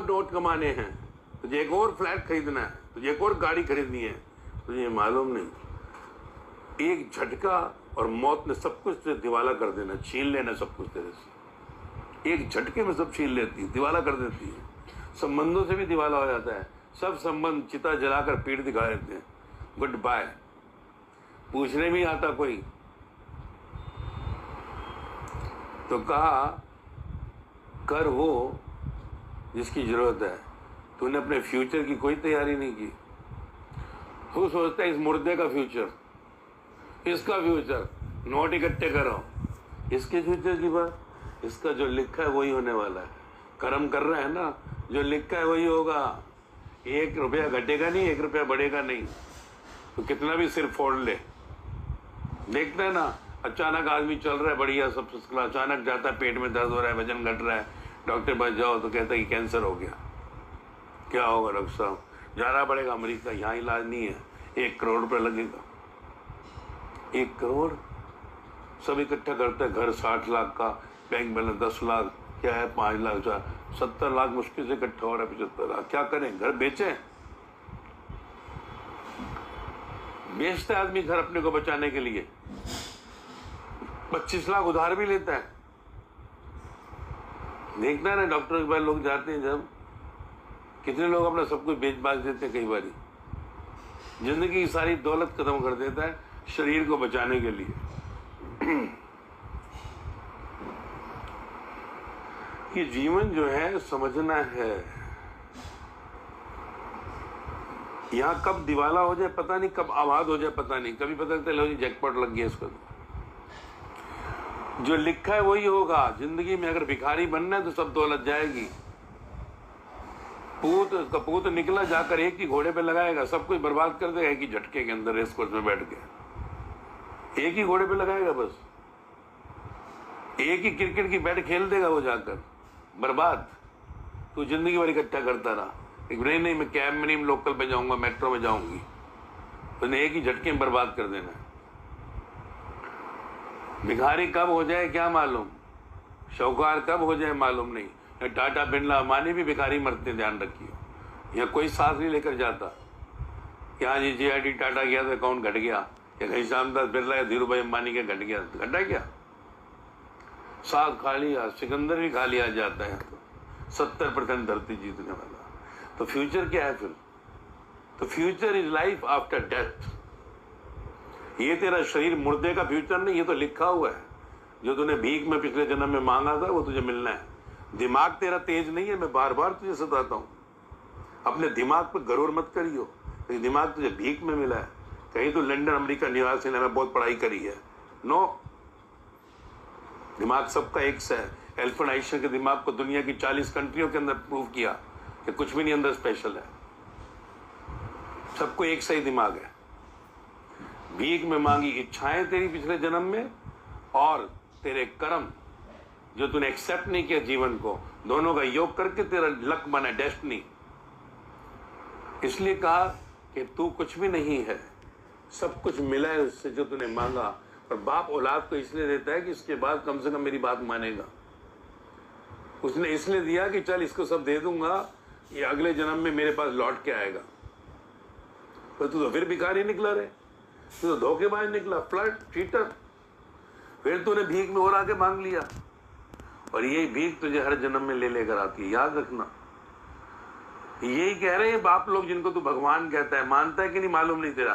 और नोट कमाने हैं, तुझे एक और फ्लैट खरीदना है, तुझे एक और गाड़ी खरीदनी है, तुझे मालूम नहीं एक झटका और मौत ने सब कुछ दिवाला कर देना, छीन लेना सब कुछ तेरे से। एक झटके में सब छीन लेती है, दिवाला कर देती है। संबंधों से भी दिवाला हो जाता है, सब संबंध चिता जलाकर पीठ दिखा देते हैं, गुड बाय। पूछने भी आता कोई तो कहा कर वो जिसकी जरूरत है, तूने अपने फ्यूचर की कोई तैयारी नहीं की। तू सोचता है इस मुर्दे का फ्यूचर, इसका फ्यूचर, नोट इकट्ठे करो, इसके फ्यूचर की बात, इसका जो लिखा है वही होने वाला है। कर्म कर रहा है ना, जो लिखा है वही होगा। 1 रुपया घटेगा नहीं, 1 रुपया बढ़ेगा नहीं। तो कितना भी सिर फोड़ ले, देखते है ना, अचानक आदमी चल रहा है बढ़िया सब, अचानक जाता है पेट में दर्द हो रहा है, वजन घट रहा है, डॉक्टर पास जाओ तो कहता है कि कैंसर हो गया। क्या होगा डॉक्टर साहब? जाना पड़ेगा अमेरिका, यहाँ इलाज नहीं है, 1 करोड़ रुपये लगेगा। 1 करोड़ सब इकट्ठा करते हैं, घर 60 लाख का, बैंक बैलेंस 10 लाख, क्या है 5 लाख, 70 लाख मुश्किल से इकट्ठा हो रहा है। 75 लाख क्या करें? घर बेचें? बेचता है आदमी घर अपने को बचाने के लिए, 25 लाख उधार भी लेता है। देखना है ना डॉक्टर के पास लोग जाते हैं जब, कितने लोग अपना सब कुछ बेच बाच देते हैं। कई बार जिंदगी की सारी दौलत खत्म कर देता है शरीर को बचाने के लिए। ये जीवन जो है समझना है, यहाँ कब दिवाला हो जाए पता नहीं, कब आबाद हो जाए पता नहीं, कभी पता चले जैकपॉट लग गया इसको। जो लिखा है वही होगा। जिंदगी में अगर भिखारी बनना है तो सब दौलत जाएगी। कपूत निकला जाकर एक ही घोड़े पे लगाएगा, सब कुछ बर्बाद कर देगा एक ही झटके के अंदर, रेस कोर्स में बैठ के एक ही घोड़े पे लगाएगा, बस एक ही क्रिकेट की बैट खेल देगा वो, जाकर बर्बाद। तू जिंदगी भर इकट्ठा करता रहा, नहीं मैं कैब में नहीं, लोकल पे जाऊंगा, मेट्रो में जाऊंगी, तो एक ही झटके में बर्बाद कर देना। भिखारी कब हो जाए क्या मालूम, शौकार कब हो जाए मालूम नहीं। टाटा बिरला अंबानी भी भिखारी मरते, ध्यान रखिए। यहाँ कोई सांस नहीं लेकर जाता कि हाँ जी JIT टाटा गया तो अकाउंट घट गया, या घनश्याम दास बिरला या धीरू भाई अंबानी का घट गया, घटा क्या? साग खा लिया, सिकंदर भी खा लिया जाता है। तो 70% धरती जीतने वाला। तो फ्यूचर क्या है फिर? तो future is life after death. ये तेरा शरीर मुर्दे का फ्यूचर नहीं, ये तो लिखा हुआ है। जो तूने भीख में पिछले जन्म में मांगा था वो तुझे मिलना है। दिमाग तेरा तेज नहीं है, मैं बार बार तुझे सताता हूँ। अपने दिमाग पर गरूर मत करियो, तो दिमाग तुझे भीख में मिला है। कहीं तो लंदन अमेरिका निवासी ने मैं बहुत पढ़ाई करी है, नो। दिमाग सबका एक सा है। एल्फ्रेड आइंस्टाइन के दिमाग को दुनिया की 40 कंट्रियों के अंदर प्रूव किया कि कुछ भी नहीं अंदर स्पेशल है, सबको एक सही दिमाग है। भीख में मांगी इच्छाएं तेरी पिछले जन्म में, और तेरे कर्म जो तूने एक्सेप्ट नहीं किया जीवन को, दोनों का योग करके तेरा लक बना, डेस्टिनी। इसलिए कहा कि तू कुछ भी नहीं है, सब कुछ मिला है उससे जो तूने मांगा। और बाप औलाद को इसलिए देता है कि इसके बाद कम से कम मेरी बात मानेगा। उसने इसलिए दिया कि चल इसको सब दे दूंगा, ये अगले जन्म में मेरे पास लौट के आएगा। पर तू तो फिर भिखारी निकला रे, तू तो धोखेबाज निकला, फ्लर्ट, चीटर। फिर तूने भीख में और आके मांग लिया, और यही भीख तुझे हर जन्म में ले लेकर आती है, याद रखना। यही कह रहे हैं बाप लोग जिनको तू भगवान कहता है, मानता है कि नहीं मालूम नहीं तेरा।